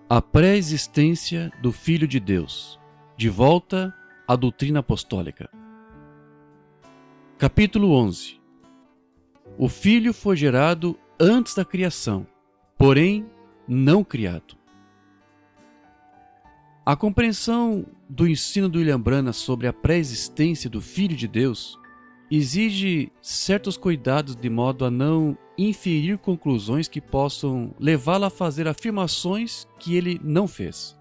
A pré-existência do Filho de Deus. De volta à doutrina apostólica. Capítulo 11. O Filho foi gerado antes da criação, porém não criado. A compreensão do ensino do William Branham sobre a pré-existência do Filho de Deus exige certos cuidados de modo a não inferir conclusões que possam levá-lo a fazer afirmações que ele não fez.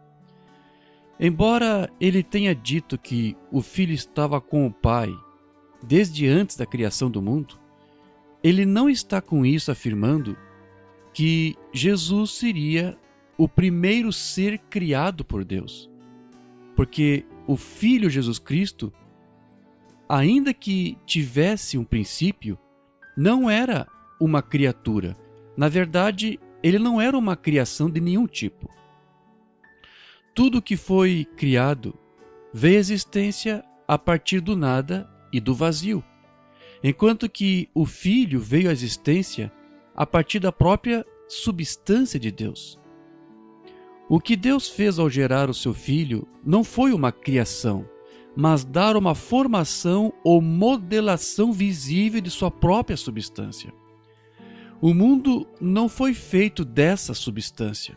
Embora ele tenha dito que o Filho estava com o Pai desde antes da criação do mundo, ele não está com isso afirmando que Jesus seria o primeiro ser criado por Deus, porque o Filho Jesus Cristo, ainda que tivesse um princípio, não era uma criatura. Na verdade, ele não era uma criação de nenhum tipo. Tudo que foi criado veio à existência a partir do nada e do vazio, enquanto que o Filho veio à existência a partir da própria substância de Deus. O que Deus fez ao gerar o seu Filho não foi uma criação, mas dar uma formação ou modelação visível de sua própria substância. O mundo não foi feito dessa substância,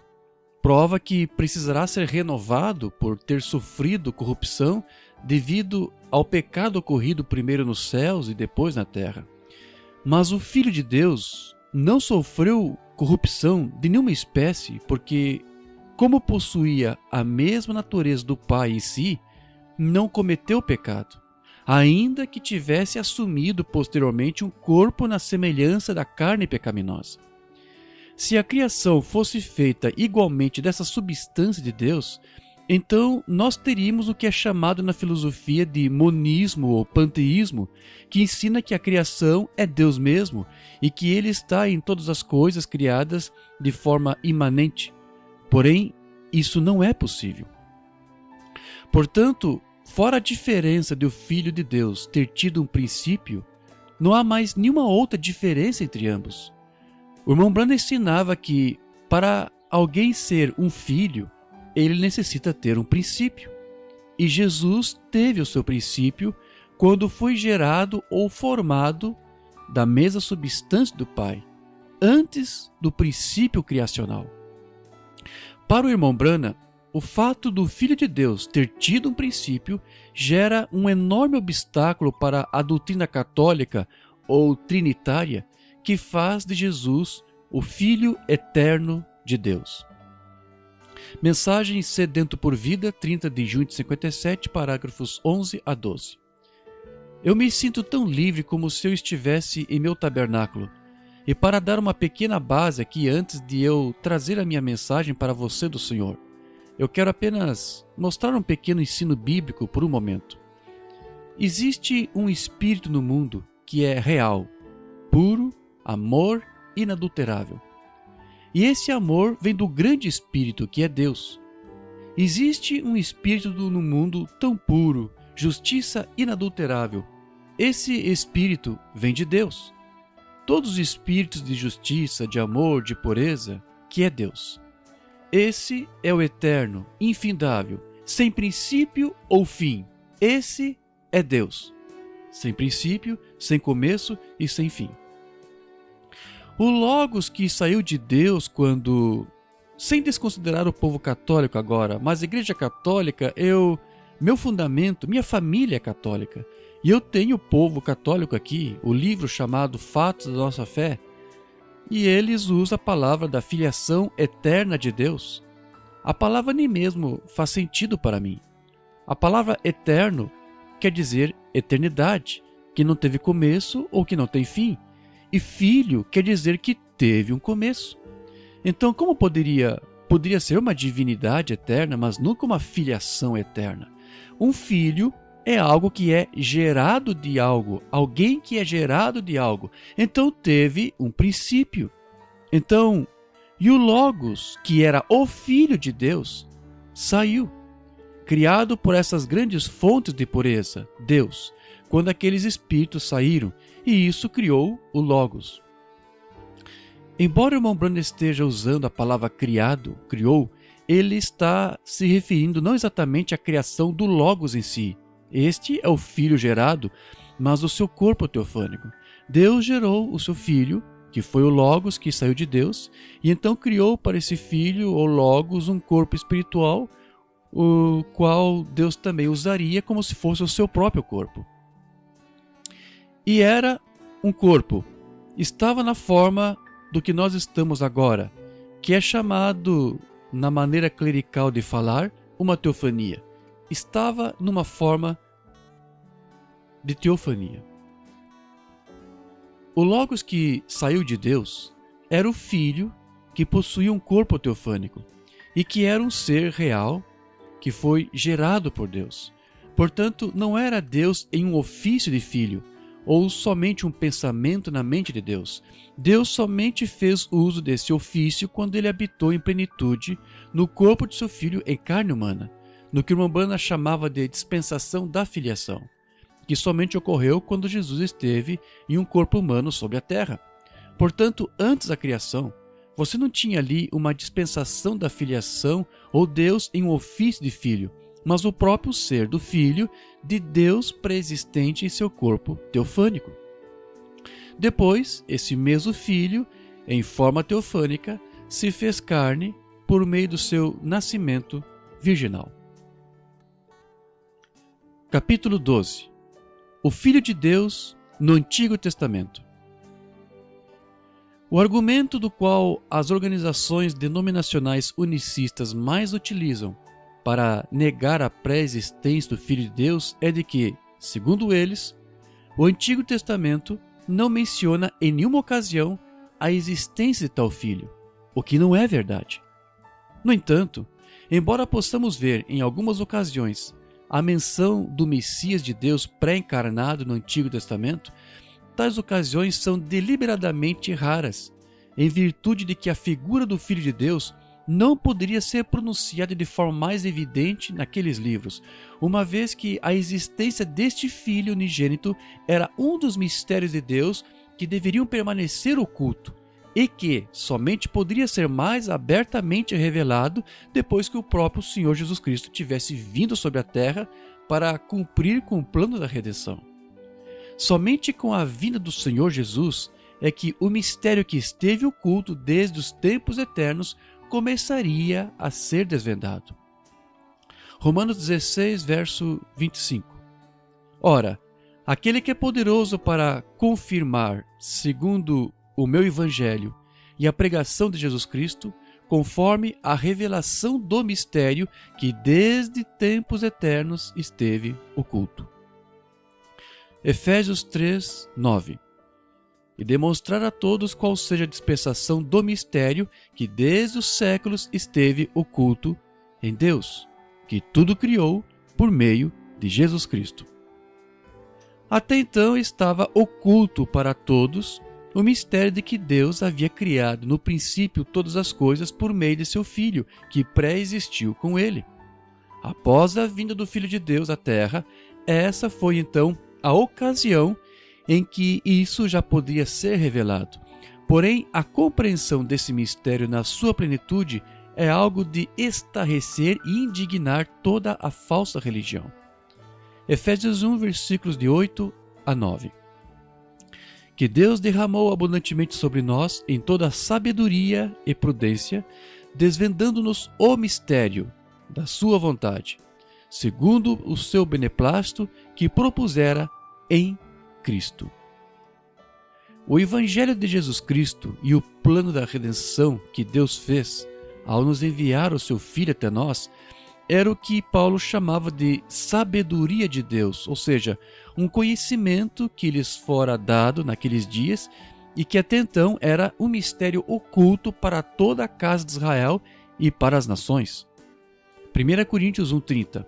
prova que precisará ser renovado por ter sofrido corrupção devido ao pecado ocorrido primeiro nos céus e depois na terra. Mas o Filho de Deus não sofreu corrupção de nenhuma espécie, porque, como possuía a mesma natureza do Pai em si, não cometeu pecado, ainda que tivesse assumido posteriormente um corpo na semelhança da carne pecaminosa. Se a criação fosse feita igualmente dessa substância de Deus, então nós teríamos o que é chamado na filosofia de monismo ou panteísmo, que ensina que a criação é Deus mesmo e que Ele está em todas as coisas criadas de forma imanente. Porém, isso não é possível. Portanto, fora a diferença de o Filho de Deus ter tido um princípio, não há mais nenhuma outra diferença entre ambos. O irmão Branham ensinava que, para alguém ser um filho, ele necessita ter um princípio. E Jesus teve o seu princípio quando foi gerado ou formado da mesma substância do Pai, antes do princípio criacional. Para o irmão Branham, o fato do Filho de Deus ter tido um princípio gera um enorme obstáculo para a doutrina católica ou trinitária que faz de Jesus o Filho eterno de Deus. Mensagem Sedento por Vida, 30 de junho de 57, parágrafos 11 a 12. Eu me sinto tão livre como se eu estivesse em meu tabernáculo. E para dar uma pequena base aqui antes de eu trazer a minha mensagem para você do Senhor, eu quero apenas mostrar um pequeno ensino bíblico por um momento. Existe um espírito no mundo que é real, puro, amor inadulterável. E esse amor vem do grande espírito que é Deus. Existe um espírito no mundo tão puro, justiça inadulterável. Esse espírito vem de Deus. Todos os espíritos de justiça, de amor, de pureza, que é Deus. Esse é o eterno, infindável, sem princípio ou fim. Esse é Deus, sem princípio, sem começo e sem fim. O Logos que saiu de Deus quando, sem desconsiderar o povo católico agora, mas a Igreja Católica, meu fundamento, minha família é católica. E eu tenho o povo católico aqui, o livro chamado Fatos da Nossa Fé, e eles usam a palavra da filiação eterna de Deus. A palavra nem mesmo faz sentido para mim. A palavra eterno quer dizer eternidade, que não teve começo ou que não tem fim. E filho quer dizer que teve um começo. Então, como poderia ser uma divindade eterna, mas nunca uma filiação eterna? Um filho é algo que é gerado de algo, alguém que é gerado de algo. Então teve um princípio. Então, e o Logos, que era o Filho de Deus, saiu, criado por essas grandes fontes de pureza, Deus, quando aqueles espíritos saíram, e isso criou o Logos. Embora o irmão Branham esteja usando a palavra criado, criou, ele está se referindo não exatamente à criação do Logos em si. Este é o Filho gerado, mas o seu corpo teofânico. Deus gerou o seu Filho, que foi o Logos que saiu de Deus, e então criou para esse Filho, ou Logos, um corpo espiritual, o qual Deus também usaria como se fosse o seu próprio corpo. E era um corpo. Estava na forma do que nós estamos agora, que é chamado, na maneira clerical de falar, uma teofania. Estava numa forma de teofania. O Logos que saiu de Deus era o Filho que possuía um corpo teofânico e que era um ser real que foi gerado por Deus. Portanto, não era Deus em um ofício de filho ou somente um pensamento na mente de Deus. Deus somente fez uso desse ofício quando ele habitou em plenitude no corpo de seu Filho em carne humana, no que o irmão Branham chamava de dispensação da filiação, que somente ocorreu quando Jesus esteve em um corpo humano sobre a terra. Portanto, antes da criação, você não tinha ali uma dispensação da filiação ou Deus em um ofício de filho, mas o próprio ser do Filho de Deus pré-existente em seu corpo teofânico. Depois, esse mesmo Filho, em forma teofânica, se fez carne por meio do seu nascimento virginal. Capítulo 12. O Filho de Deus no Antigo Testamento. O argumento do qual as organizações denominacionais unicistas mais utilizam para negar a pré-existência do Filho de Deus é de que, segundo eles, o Antigo Testamento não menciona em nenhuma ocasião a existência de tal Filho, o que não é verdade. No entanto, embora possamos ver em algumas ocasiões a menção do Messias de Deus pré-encarnado no Antigo Testamento, tais ocasiões são deliberadamente raras, em virtude de que a figura do Filho de Deus não poderia ser pronunciada de forma mais evidente naqueles livros, uma vez que a existência deste Filho unigênito era um dos mistérios de Deus que deveriam permanecer oculto e que somente poderia ser mais abertamente revelado depois que o próprio Senhor Jesus Cristo tivesse vindo sobre a terra para cumprir com o plano da redenção. Somente com a vinda do Senhor Jesus é que o mistério que esteve oculto desde os tempos eternos começaria a ser desvendado. Romanos 16, verso 25. Ora, aquele que é poderoso para confirmar, segundo o meu evangelho e a pregação de Jesus Cristo, conforme a revelação do mistério que desde tempos eternos esteve oculto. Efésios 3, 9. E demonstrar a todos qual seja a dispensação do mistério que desde os séculos esteve oculto em Deus, que tudo criou por meio de Jesus Cristo. Até então estava oculto para todos o mistério de que Deus havia criado no princípio todas as coisas por meio de seu Filho, que pré-existiu com ele. Após a vinda do Filho de Deus à terra, essa foi então a ocasião em que isso já podia ser revelado. Porém, a compreensão desse mistério na sua plenitude é algo de estarrecer e indignar toda a falsa religião. Efésios 1, versículos de 8 a 9. Que Deus derramou abundantemente sobre nós em toda sabedoria e prudência, desvendando-nos o mistério da sua vontade, segundo o seu beneplácito que propusera em Cristo. O Evangelho de Jesus Cristo e o plano da redenção que Deus fez ao nos enviar o seu Filho até nós era o que Paulo chamava de sabedoria de Deus, ou seja, um conhecimento que lhes fora dado naqueles dias e que até então era um mistério oculto para toda a casa de Israel e para as nações. 1 Coríntios 1,30.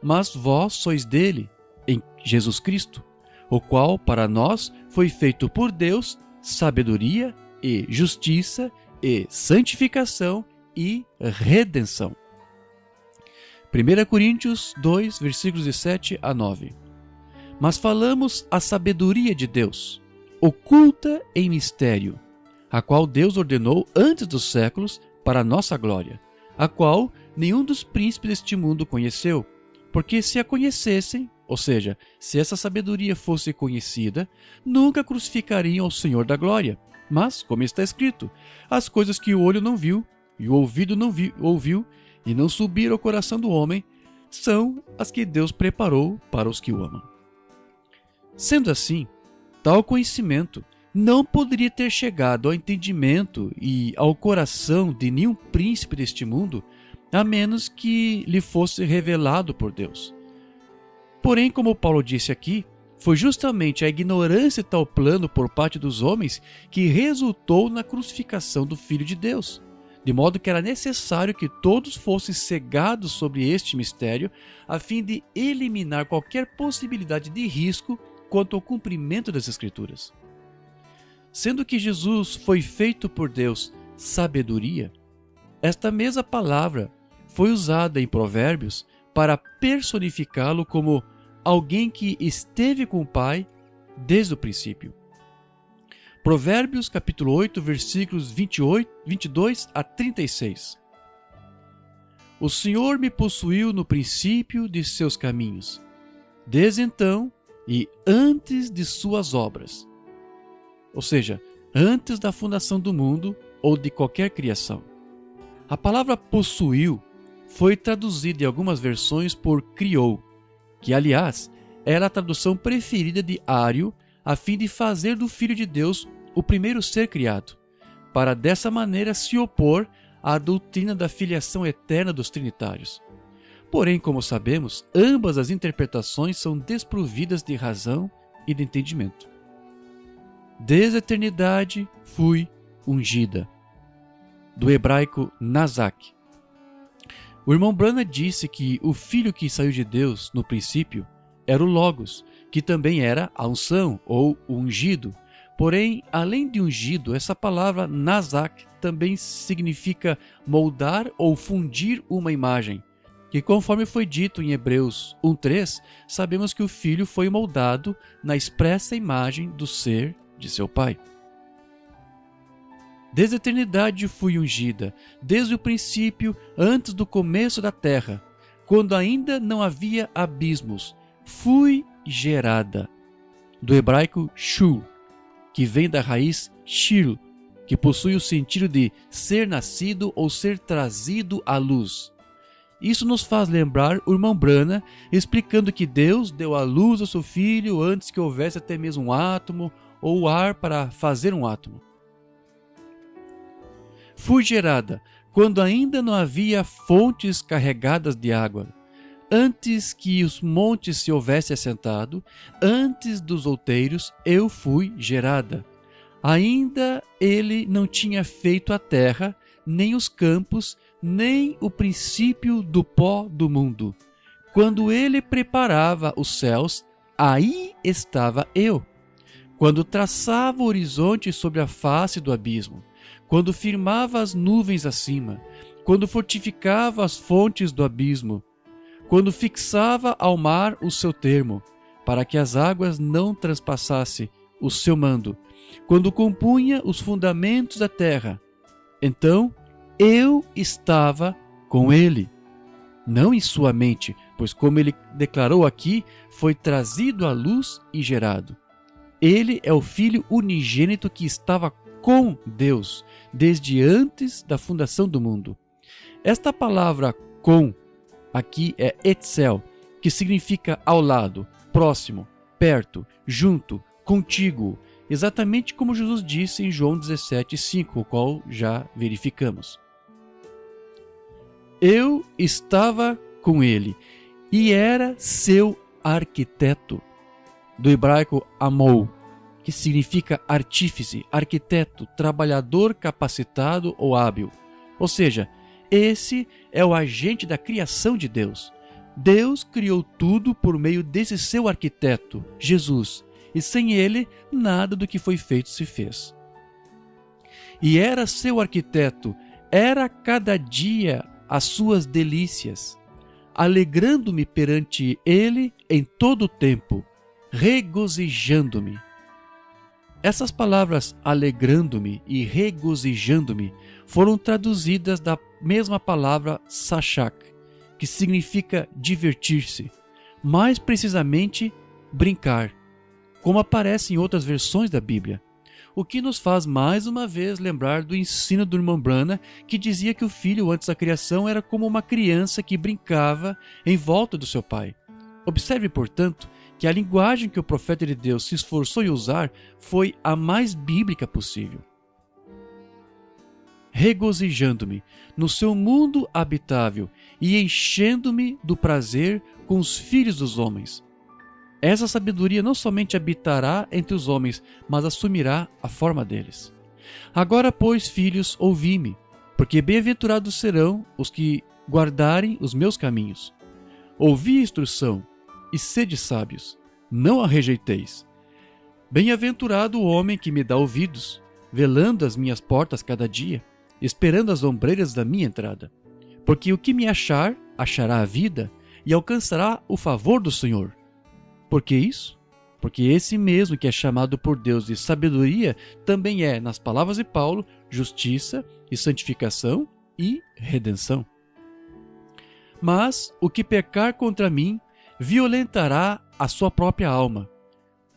Mas vós sois dele, em Jesus Cristo, o qual para nós foi feito por Deus sabedoria e justiça e santificação e redenção. 1 Coríntios 2, versículos de 7 a 9. Mas falamos a sabedoria de Deus, oculta em mistério, a qual Deus ordenou antes dos séculos para a nossa glória, a qual nenhum dos príncipes deste mundo conheceu, porque se a conhecessem, ou seja, se essa sabedoria fosse conhecida, nunca crucificariam ao Senhor da glória. Mas, como está escrito, as coisas que o olho não viu, e o ouvido não ouviu, e não subiram ao coração do homem, são as que Deus preparou para os que o amam. Sendo assim, tal conhecimento não poderia ter chegado ao entendimento e ao coração de nenhum príncipe deste mundo, a menos que lhe fosse revelado por Deus. Porém, como Paulo disse aqui, foi justamente a ignorância de tal plano por parte dos homens que resultou na crucificação do Filho de Deus, de modo que era necessário que todos fossem cegados sobre este mistério, a fim de eliminar qualquer possibilidade de risco quanto ao cumprimento das Escrituras. Sendo que Jesus foi feito por Deus sabedoria, esta mesma palavra foi usada em Provérbios para personificá-lo como alguém que esteve com o Pai desde o princípio. Provérbios capítulo 8, versículos 22 a 36. O Senhor me possuiu no princípio de seus caminhos, desde então e antes de suas obras. Ou seja, antes da fundação do mundo ou de qualquer criação. A palavra possuiu foi traduzida em algumas versões por criou, que aliás era a tradução preferida de Ário, a fim de fazer do Filho de Deus o primeiro ser criado, para dessa maneira se opor à doutrina da filiação eterna dos trinitários. Porém, como sabemos, ambas as interpretações são desprovidas de razão e de entendimento. Desde a eternidade fui ungida, do hebraico Nazak. O irmão Branham disse que o Filho que saiu de Deus no princípio era o Logos, que também era a unção ou o ungido. Porém, além de ungido, essa palavra Nazak também significa moldar ou fundir uma imagem, que conforme foi dito em Hebreus 1:3, sabemos que o Filho foi moldado na expressa imagem do ser de seu Pai. Desde a eternidade fui ungida, desde o princípio, antes do começo da terra, quando ainda não havia abismos, fui gerada. Do hebraico shul, que vem da raiz shil, que possui o sentido de ser nascido ou ser trazido à luz. Isso nos faz lembrar o irmão Branham explicando que Deus deu à luz ao seu Filho antes que houvesse até mesmo um átomo ou ar para fazer um átomo. Fui gerada quando ainda não havia fontes carregadas de água, antes que os montes se houvessem assentado, antes dos outeiros eu fui gerada. Ainda ele não tinha feito a terra, nem os campos, nem o princípio do pó do mundo. Quando ele preparava os céus, aí estava eu. Quando traçava o horizonte sobre a face do abismo, quando firmava as nuvens acima, quando fortificava as fontes do abismo, quando fixava ao mar o seu termo, para que as águas não transpassassem o seu mando, quando compunha os fundamentos da terra, então eu estava com ele, não em sua mente, pois como ele declarou aqui, foi trazido à luz e gerado. Ele é o Filho unigênito que estava com Deus desde antes da fundação do mundo. Esta palavra com aqui é etzel, que significa ao lado, próximo, perto, junto, contíguo, exatamente como Jesus disse em João 17:5, o qual já verificamos. Eu estava com ele e era seu arquiteto, do hebraico amou, que significa artífice, arquiteto, trabalhador capacitado ou hábil. Ou seja, esse é o agente da criação de Deus. Deus criou tudo por meio desse seu arquiteto, Jesus, e sem ele, nada do que foi feito se fez. E era seu arquiteto, era cada dia as suas delícias, alegrando-me perante ele em todo o tempo, regozijando-me. Essas palavras alegrando-me e regozijando-me foram traduzidas da mesma palavra sachak, que significa divertir-se, mais precisamente brincar, como aparece em outras versões da Bíblia. O que nos faz mais uma vez lembrar do ensino do irmão Branham, que dizia que o filho antes da criação era como uma criança que brincava em volta do seu pai. Observe, portanto, que a linguagem que o profeta de Deus se esforçou em usar foi a mais bíblica possível. Regozijando-me no seu mundo habitável e enchendo-me do prazer com os filhos dos homens. Essa sabedoria não somente habitará entre os homens, mas assumirá a forma deles. Agora, pois, filhos, ouvi-me, porque bem-aventurados serão os que guardarem os meus caminhos. Ouvi a instrução, e sede sábios, não a rejeiteis. Bem-aventurado o homem que me dá ouvidos, velando as minhas portas cada dia, esperando as ombreiras da minha entrada. Porque o que me achar, achará a vida, e alcançará o favor do Senhor. Por que isso? Porque esse mesmo que é chamado por Deus de sabedoria, também é, nas palavras de Paulo, justiça e santificação e redenção. Mas o que pecar contra mim, violentará a sua própria alma.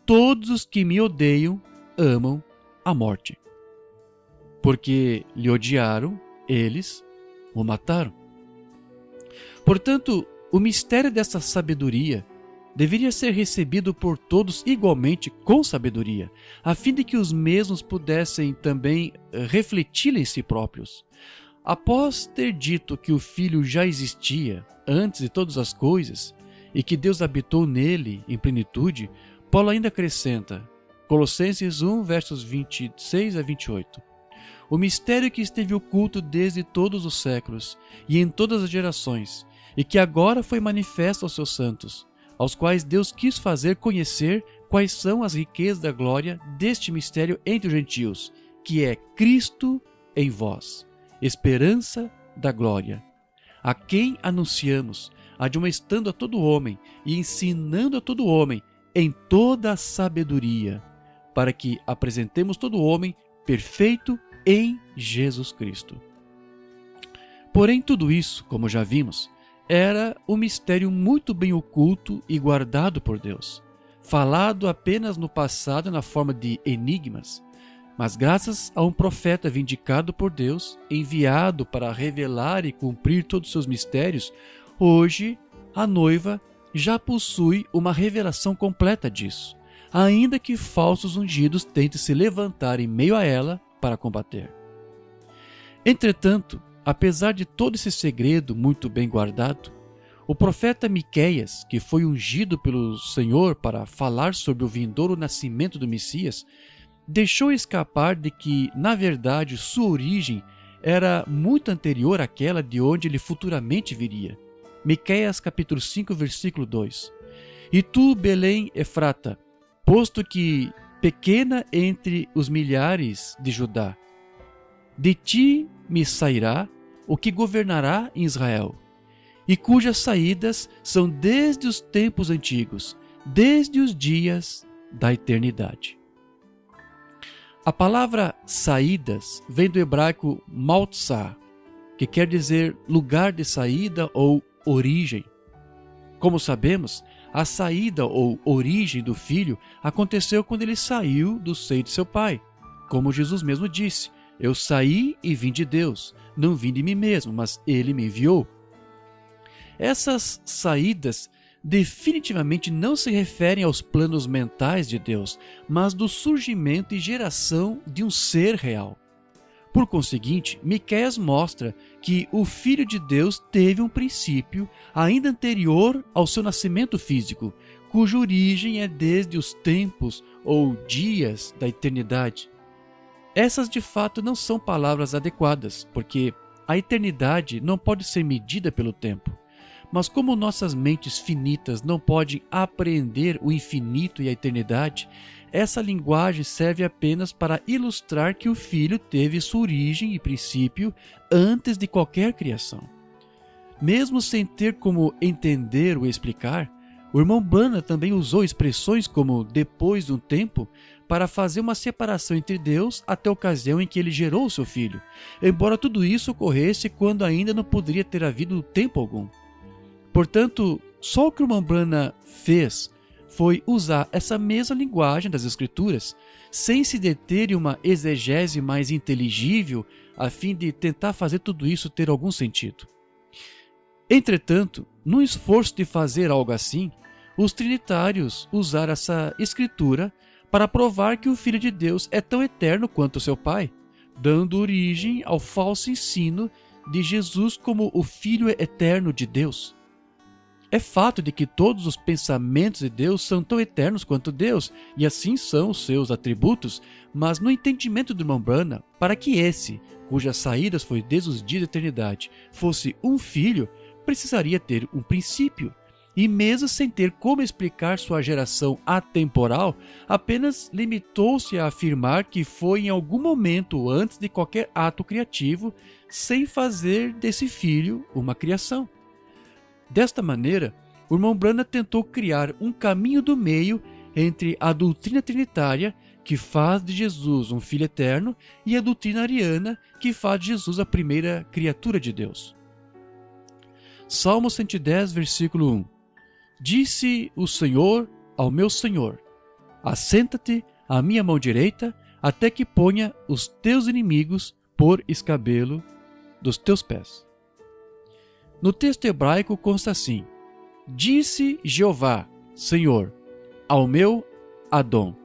Todos os que me odeiam amam a morte. Porque lhe odiaram, eles o mataram. Portanto, o mistério dessa sabedoria deveria ser recebido por todos igualmente com sabedoria, a fim de que os mesmos pudessem também refleti-la em si próprios. Após ter dito que o Filho já existia antes de todas as coisas, e que Deus habitou nele em plenitude, Paulo ainda acrescenta, Colossenses 1, versos 26 a 28. O mistério que esteve oculto desde todos os séculos e em todas as gerações, e que agora foi manifesto aos seus santos, aos quais Deus quis fazer conhecer quais são as riquezas da glória deste mistério entre os gentios, que é Cristo em vós, esperança da glória, a quem anunciamos, admoestando a todo homem e ensinando a todo homem em toda a sabedoria, para que apresentemos todo homem perfeito em Jesus Cristo. Porém, tudo isso, como já vimos, era um mistério muito bem oculto e guardado por Deus, falado apenas no passado na forma de enigmas, mas graças a um profeta vindicado por Deus, enviado para revelar e cumprir todos os seus mistérios, hoje a noiva já possui uma revelação completa disso, ainda que falsos ungidos tentem se levantar em meio a ela para combater. Entretanto, apesar de todo esse segredo muito bem guardado, o profeta Miqueias, que foi ungido pelo Senhor para falar sobre o vindouro nascimento do Messias, deixou escapar de que, na verdade, sua origem era muito anterior àquela de onde ele futuramente viria. Miqueias capítulo 5, versículo 2. E tu, Belém Efrata, posto que pequena entre os milhares de Judá, de ti me sairá o que governará em Israel, e cujas saídas são desde os tempos antigos, desde os dias da eternidade. A palavra saídas vem do hebraico maltsá, que quer dizer lugar de saída ou origem. Como sabemos, a saída ou origem do filho aconteceu quando ele saiu do seio de seu pai. Como Jesus mesmo disse, eu saí e vim de Deus, não vim de mim mesmo, mas ele me enviou. Essas saídas definitivamente não se referem aos planos mentais de Deus, mas do surgimento e geração de um ser real. Por conseguinte, Miqueias mostra que o Filho de Deus teve um princípio ainda anterior ao seu nascimento físico, cuja origem é desde os tempos ou dias da eternidade. Essas de fato não são palavras adequadas, porque a eternidade não pode ser medida pelo tempo. Mas como nossas mentes finitas não podem apreender o infinito e a eternidade, essa linguagem serve apenas para ilustrar que o Filho teve sua origem e princípio antes de qualquer criação. Mesmo sem ter como entender ou explicar, O irmão Branham também usou expressões como depois de um tempo para fazer uma separação entre Deus até a ocasião em que ele gerou seu filho, embora tudo isso ocorresse quando ainda não poderia ter havido tempo algum. Portanto, só o que o irmão Branham fez foi usar essa mesma linguagem das Escrituras, sem se deter em uma exegese mais inteligível, a fim de tentar fazer tudo isso ter algum sentido. Entretanto, num esforço de fazer algo assim, os trinitários usaram essa escritura para provar que o Filho de Deus é tão eterno quanto seu Pai, dando origem ao falso ensino de Jesus como o Filho eterno de Deus. É fato de que todos os pensamentos de Deus são tão eternos quanto Deus, e assim são os seus atributos, mas no entendimento do irmão Branham, para que esse, cujas saídas foi desde os dias da eternidade, fosse um filho, precisaria ter um princípio. E mesmo sem ter como explicar sua geração atemporal, apenas limitou-se a afirmar que foi em algum momento antes de qualquer ato criativo, sem fazer desse filho uma criação. Desta maneira, o irmão Branham tentou criar um caminho do meio entre a doutrina trinitária, que faz de Jesus um filho eterno, e a doutrina ariana, que faz de Jesus a primeira criatura de Deus. Salmo 110, versículo 1. Disse o Senhor ao meu Senhor: assenta-te à minha mão direita, até que ponha os teus inimigos por escabelo dos teus pés. No texto hebraico consta assim: disse Jeová, Senhor, ao meu Adão.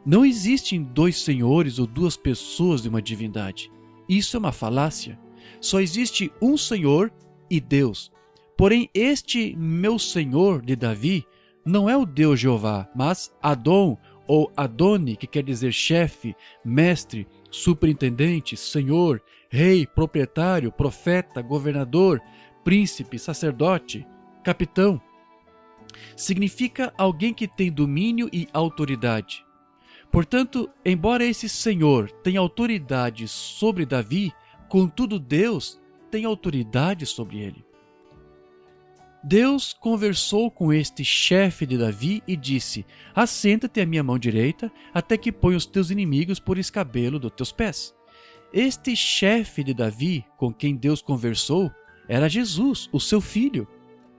Não existem dois senhores ou duas pessoas de uma divindade. Isso é uma falácia. Só existe um Senhor e Deus. Porém, este meu Senhor de Davi não é o Deus Jeová, mas Adão ou Adoni, que quer dizer chefe, mestre, superintendente, senhor, rei, proprietário, profeta, governador, príncipe, sacerdote, capitão. Significa alguém que tem domínio e autoridade. Portanto, embora esse Senhor tenha autoridade sobre Davi, contudo Deus tem autoridade sobre ele. Deus conversou com este chefe de Davi e disse: assenta-te à minha mão direita, até que ponha os teus inimigos por escabelo dos teus pés. Este chefe de Davi, com quem Deus conversou, era Jesus, o seu filho,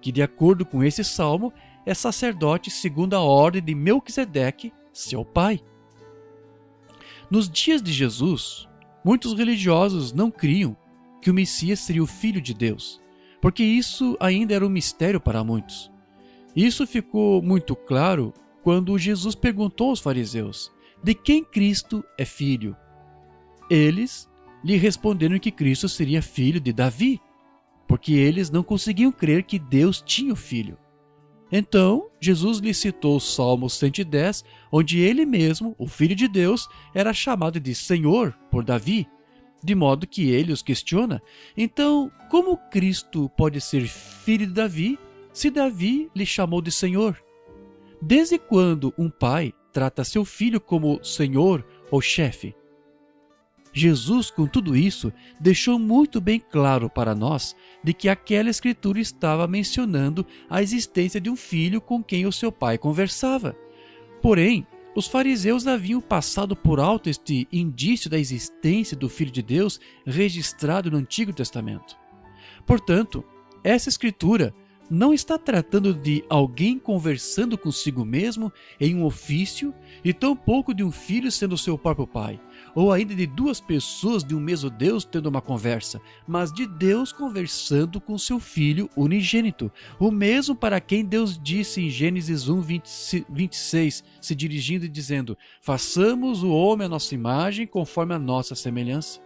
que de acordo com esse salmo, é sacerdote segundo a ordem de Melquisedeque, seu pai. Nos dias de Jesus, muitos religiosos não criam que o Messias seria o Filho de Deus, porque isso ainda era um mistério para muitos. Isso ficou muito claro quando Jesus perguntou aos fariseus: de quem Cristo é filho? Eles lhe responderam que Cristo seria filho de Davi, porque eles não conseguiam crer que Deus tinha o filho. Então, Jesus lhe citou o Salmo 110, onde ele mesmo, o Filho de Deus, era chamado de Senhor por Davi, de modo que ele os questiona: então, como Cristo pode ser filho de Davi, se Davi lhe chamou de Senhor? Desde quando um pai trata seu filho como Senhor ou chefe? Jesus, com tudo isso, deixou muito bem claro para nós de que aquela escritura estava mencionando a existência de um filho com quem o seu pai conversava. Porém, os fariseus haviam passado por alto este indício da existência do Filho de Deus registrado no Antigo Testamento. Portanto, essa escritura não está tratando de alguém conversando consigo mesmo em um ofício, e tampouco de um filho sendo seu próprio pai, ou ainda de duas pessoas de um mesmo Deus tendo uma conversa, mas de Deus conversando com seu Filho unigênito, o mesmo para quem Deus disse em Gênesis 1, 26, se dirigindo e dizendo: façamos o homem à nossa imagem, conforme a nossa semelhança.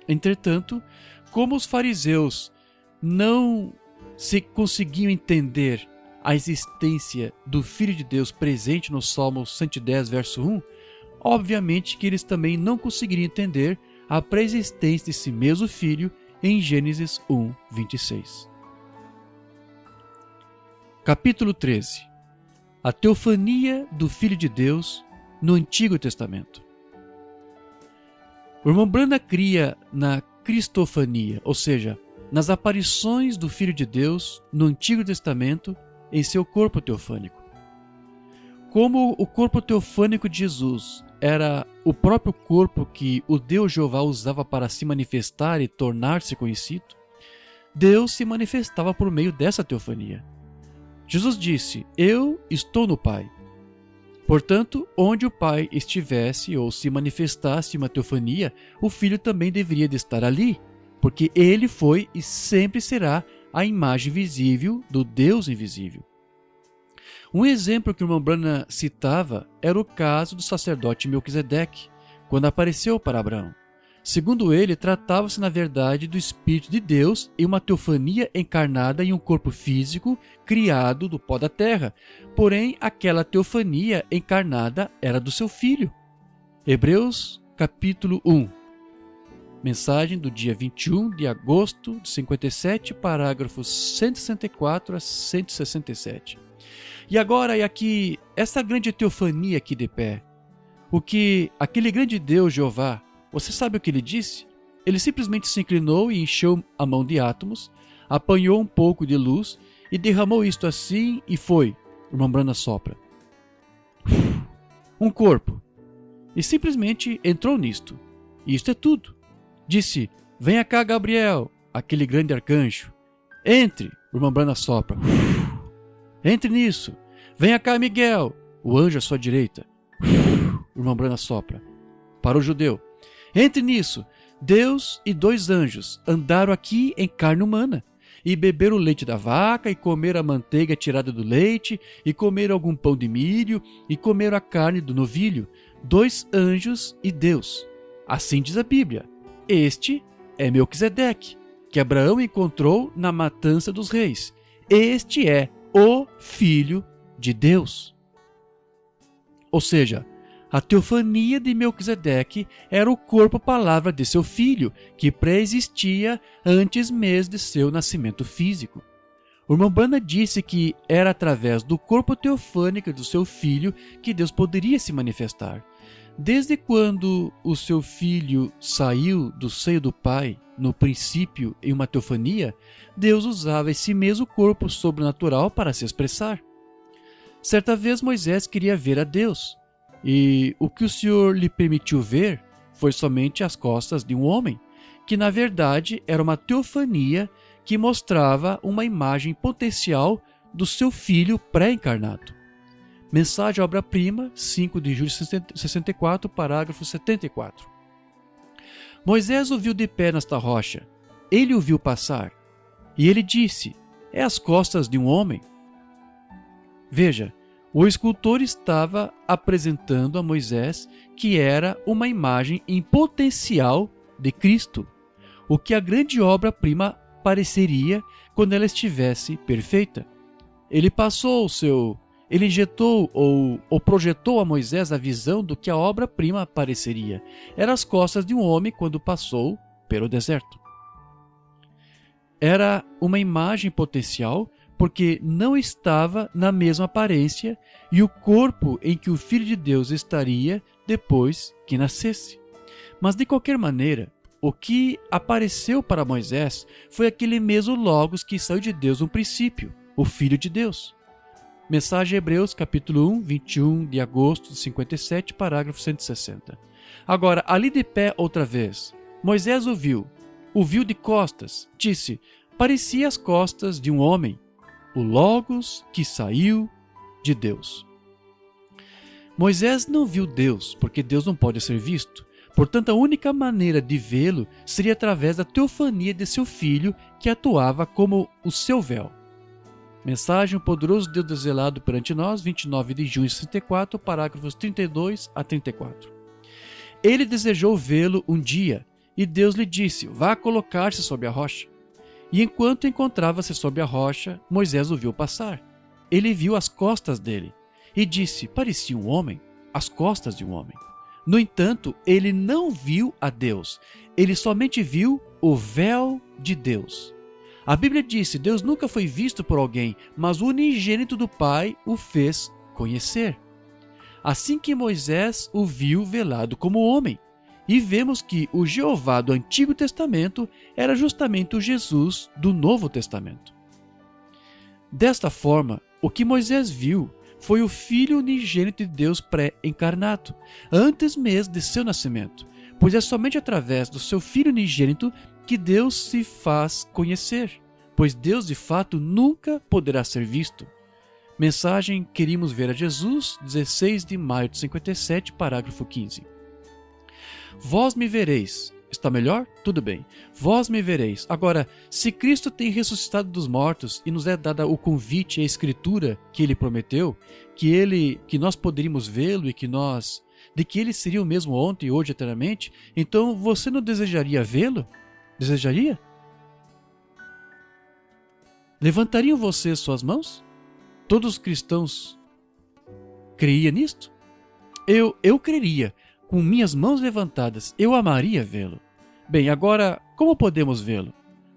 Entretanto, como os fariseus não se conseguiam entender a existência do Filho de Deus presente no Salmo 110, verso 1, obviamente que eles também não conseguiriam entender a pré-existência de si mesmo Filho em Gênesis 1, 26. Capítulo 13. A teofania do Filho de Deus no Antigo Testamento. O irmão Branham cria na cristofania, ou seja, nas aparições do Filho de Deus no Antigo Testamento, em seu corpo teofânico. Como o corpo teofânico de Jesus era o próprio corpo que o Deus Jeová usava para se manifestar e tornar-se conhecido, Deus se manifestava por meio dessa teofania. Jesus disse: Eu estou no Pai. Portanto, onde o Pai estivesse ou se manifestasse uma teofania, o Filho também deveria de estar ali, porque ele foi e sempre será a imagem visível do Deus invisível. Um exemplo que o irmão Branham citava era o caso do sacerdote Melquisedeque, quando apareceu para Abraão. Segundo ele, tratava-se na verdade do Espírito de Deus em uma teofania encarnada em um corpo físico criado do pó da terra, porém aquela teofania encarnada era do seu filho. Hebreus capítulo 1. Mensagem do dia 21 de agosto de 57, parágrafos 164 a 167. E agora é aqui, essa grande teofania aqui de pé. O que aquele grande Deus Jeová, você sabe o que ele disse? Ele simplesmente se inclinou e encheu a mão de átomos, apanhou um pouco de luz e derramou isto assim e foi. O irmão Branham sopra. Um corpo. E simplesmente entrou nisto. E isto é tudo. Disse: venha cá, Gabriel, aquele grande arcanjo. Entre, o irmão Branham sopra. Entre nisso. Venha cá, Miguel, o anjo à sua direita. O irmão Branham sopra. Para o judeu: entre nisso. Deus e dois anjos andaram aqui em carne humana, e beberam o leite da vaca, e comeram a manteiga tirada do leite, e comeram algum pão de milho, e comeram a carne do novilho. Dois anjos e Deus. Assim diz a Bíblia. Este é Melquisedeque, que Abraão encontrou na matança dos reis. Este é o Filho de Deus. Ou seja, a teofania de Melquisedeque era o corpo-palavra de seu filho, que pré-existia antes mesmo de seu nascimento físico. O irmão Branham disse que era através do corpo teofânico do seu filho que Deus poderia se manifestar. Desde quando o seu filho saiu do seio do Pai, no princípio em uma teofania, Deus usava esse mesmo corpo sobrenatural para se expressar. Certa vez Moisés queria ver a Deus, e o que o Senhor lhe permitiu ver foi somente as costas de um homem, que na verdade era uma teofania que mostrava uma imagem potencial do seu filho pré-encarnado. Mensagem Obra-Prima, 5 de julho de 64, parágrafo 74. Moisés o viu de pé nesta rocha. Ele o viu passar. E ele disse: é as costas de um homem. Veja, o escultor estava apresentando a Moisés que era uma imagem em potencial de Cristo, o que a grande obra-prima pareceria quando ela estivesse perfeita. Ele injetou ou projetou a Moisés a visão do que a obra-prima pareceria. Eram as costas de um homem quando passou pelo deserto. Era uma imagem potencial porque não estava na mesma aparência e o corpo em que o Filho de Deus estaria depois que nascesse. Mas de qualquer maneira, o que apareceu para Moisés foi aquele mesmo Logos que saiu de Deus no princípio, o Filho de Deus. Mensagem Hebreus, capítulo 1, 21 de agosto de 57, parágrafo 160. Agora, ali de pé outra vez, Moisés o viu de costas, disse: parecia as costas de um homem, o Logos que saiu de Deus. Moisés não viu Deus, porque Deus não pode ser visto. Portanto, a única maneira de vê-lo seria através da teofania de seu filho, que atuava como o seu véu. Mensagem: o poderoso Deus desvelado perante nós, 29 de junho de 64, parágrafos 32 a 34. Ele desejou vê-lo um dia, e Deus lhe disse: vá colocar-se sobre a rocha. E enquanto encontrava-se sobre a rocha, Moisés o viu passar. Ele viu as costas dele, e disse: parecia um homem, as costas de um homem. No entanto, ele não viu a Deus, ele somente viu o véu de Deus. A Bíblia disse: Deus nunca foi visto por alguém, mas o unigênito do Pai o fez conhecer. Assim que Moisés o viu velado como homem, e vemos que o Jeová do Antigo Testamento era justamente o Jesus do Novo Testamento. Desta forma, O que Moisés viu foi o Filho unigênito de Deus pré-encarnado, antes mesmo de seu nascimento, pois é somente através do seu Filho unigênito que Deus se faz conhecer, pois Deus de fato nunca poderá ser visto. Mensagem Queríamos Ver a Jesus, 16 de maio de 57, parágrafo 15. Vós me vereis. Está melhor? Tudo bem. Vós me vereis. Agora, se Cristo tem ressuscitado dos mortos e nos é dada o convite e a escritura que ele prometeu, que nós poderíamos vê-lo e de que ele seria o mesmo ontem, hoje, eternamente, então você não desejaria vê-lo? Desejaria? Levantariam vocês suas mãos? Todos os cristãos creiam nisto? Eu creria. Com minhas mãos levantadas, eu amaria vê-lo. Bem, agora, como podemos vê-lo?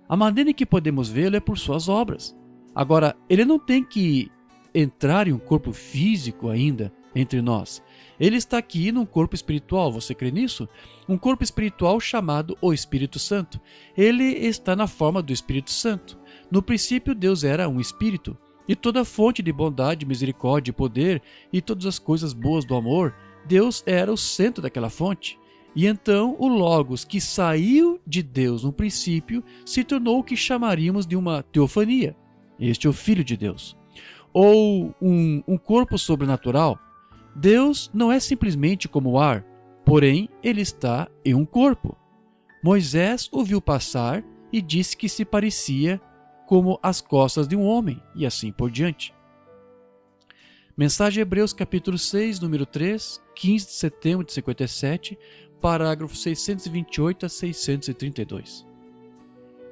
A maneira em que podemos vê-lo é por suas obras. Agora, ele não tem que entrar em um corpo físico ainda entre nós. Ele está aqui num corpo espiritual, você crê nisso? Um corpo espiritual chamado o Espírito Santo. Ele está na forma do Espírito Santo. No princípio, Deus era um Espírito, e toda fonte de bondade, misericórdia e poder, e todas as coisas boas do amor, Deus era o centro daquela fonte. E então o Logos, que saiu de Deus no princípio, se tornou o que chamaríamos de uma teofania. Este é o Filho de Deus. Ou um corpo sobrenatural. Deus não é simplesmente como o ar, porém ele está em um corpo. Moisés o viu passar e disse que se parecia como as costas de um homem, e assim por diante. Mensagem Hebreus capítulo 6, número 3, 15 de setembro de 57, parágrafo 628 a 632.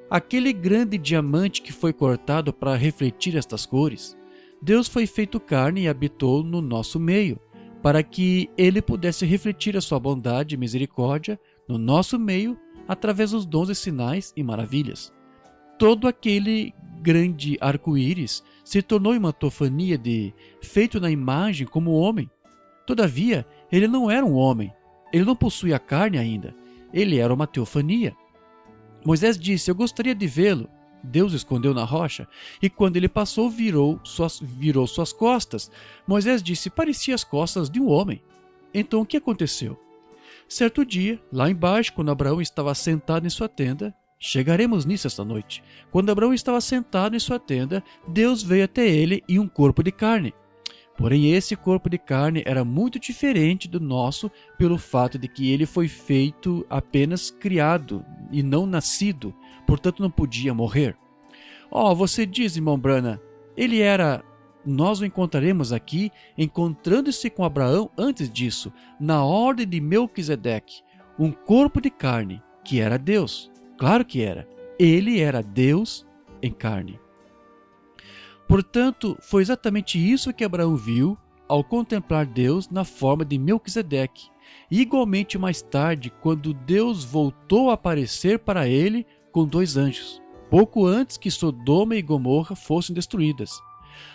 Aquele grande diamante que foi cortado para refletir estas cores, Deus foi feito carne e habitou no nosso meio, para que ele pudesse refletir a sua bondade e misericórdia no nosso meio através dos dons e sinais e maravilhas. Todo aquele grande arco-íris se tornou uma teofania feito na imagem como homem. Todavia, ele não era um homem. Ele não possuía carne ainda. Ele era uma teofania. Moisés disse: eu gostaria de vê-lo. Deus escondeu na rocha, e quando ele passou, virou suas costas. Moisés disse: parecia as costas de um homem. Então o que aconteceu? Certo dia, lá embaixo, quando Abraão estava sentado em sua tenda, chegaremos nisso esta noite. Quando Abraão estava sentado em sua tenda, Deus veio até ele em um corpo de carne. Porém, esse corpo de carne era muito diferente do nosso pelo fato de que ele foi feito apenas criado e não nascido, portanto não podia morrer. Você diz, irmão Branham, nós o encontraremos aqui encontrando-se com Abraão antes disso, na ordem de Melquisedeque, um corpo de carne, que era Deus. Claro que era. Ele era Deus em carne. Portanto, foi exatamente isso que Abraão viu ao contemplar Deus na forma de Melquisedeque. E igualmente mais tarde, quando Deus voltou a aparecer para ele com 2 anjos, pouco antes que Sodoma e Gomorra fossem destruídas.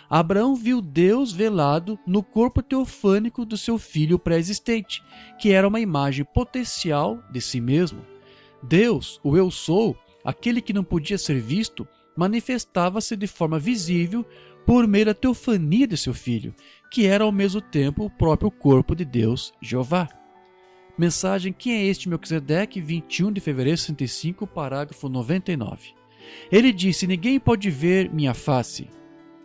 Abraão viu Deus velado no corpo teofânico do seu filho pré-existente, que era uma imagem potencial de si mesmo. Deus, o Eu Sou, aquele que não podia ser visto, manifestava-se de forma visível por meio da teofania de seu filho, que era ao mesmo tempo o próprio corpo de Deus, Jeová. Mensagem Quem é este Melquisedeque, 21 de fevereiro de 65, parágrafo 99. Ele disse: ninguém pode ver minha face.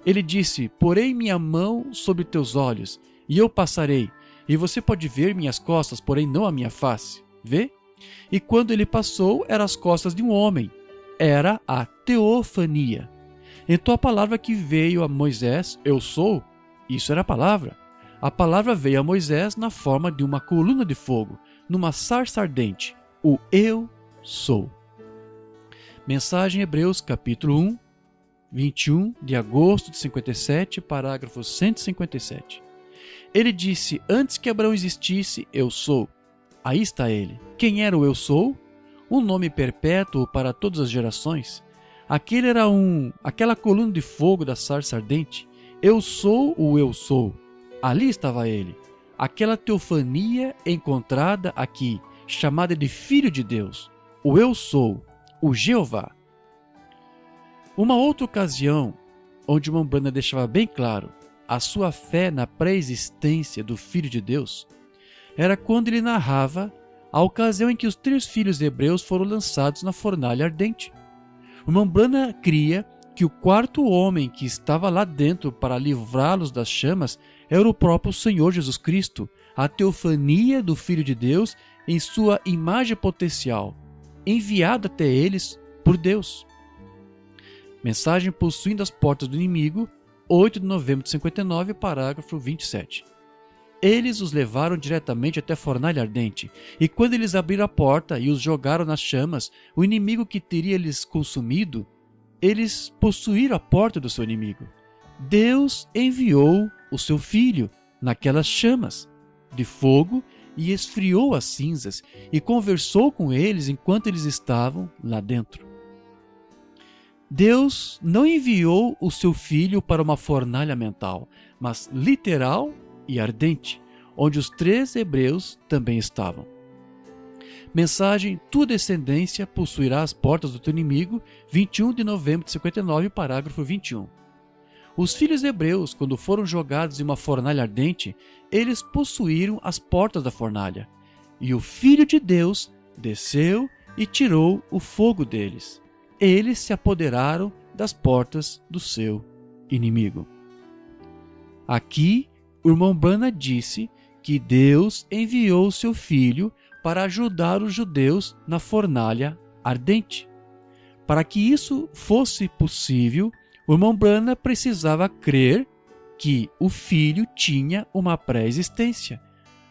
Ele disse: porei minha mão sobre teus olhos, e eu passarei, e você pode ver minhas costas, porém não a minha face. Vê? E quando ele passou, eram as costas de um homem. Era a teofania. Então a palavra que veio a Moisés, eu sou, isso era a palavra. A palavra veio a Moisés na forma de uma coluna de fogo, numa sarça ardente, o eu sou. Mensagem Hebreus capítulo 1, 21 de agosto de 57, parágrafo 157. Ele disse: antes que Abraão existisse, eu sou. Aí está ele. Quem era o eu sou? Um nome perpétuo para todas as gerações. Aquele era aquela coluna de fogo da sarça ardente. Eu sou o eu sou. Ali estava ele. Aquela teofania encontrada aqui, chamada de Filho de Deus. O eu sou, o Jeová. Uma outra ocasião onde Mombrana deixava bem claro a sua fé na pré-existência do Filho de Deus, era quando ele narrava a ocasião em que os 3 filhos hebreus foram lançados na fornalha ardente. O Mombrana cria que o 4º homem que estava lá dentro para livrá-los das chamas era o próprio Senhor Jesus Cristo, a teofania do Filho de Deus em sua imagem potencial, enviada até eles por Deus. Mensagem Possuindo as Portas do Inimigo, 8 de novembro de 59, parágrafo 27. Eles os levaram diretamente até a fornalha ardente, e quando eles abriram a porta e os jogaram nas chamas, o inimigo que teria lhes consumido, eles possuíram a porta do seu inimigo. Deus enviou o seu Filho naquelas chamas de fogo e esfriou as cinzas e conversou com eles enquanto eles estavam lá dentro. Deus não enviou o seu Filho para uma fornalha mental, mas literal e ardente, onde os 3 hebreus também estavam. Mensagem Tua descendência possuirá as portas do teu inimigo, 21 de novembro de 59, parágrafo 21. Os filhos hebreus, quando foram jogados em uma fornalha ardente, eles possuíram as portas da fornalha, e o Filho de Deus desceu e tirou o fogo deles. Eles se apoderaram das portas do seu inimigo. Aqui, o irmão Branham disse que Deus enviou o seu Filho para ajudar os judeus na fornalha ardente. Para que isso fosse possível, o irmão Branham precisava crer que o Filho tinha uma pré-existência,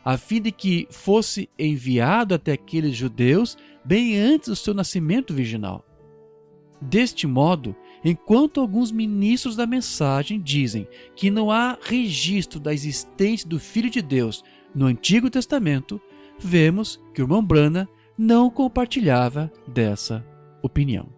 a fim de que fosse enviado até aqueles judeus bem antes do seu nascimento virginal. Deste modo, enquanto alguns ministros da mensagem dizem que não há registro da existência do Filho de Deus no Antigo Testamento, vemos que o irmão Branham não compartilhava dessa opinião.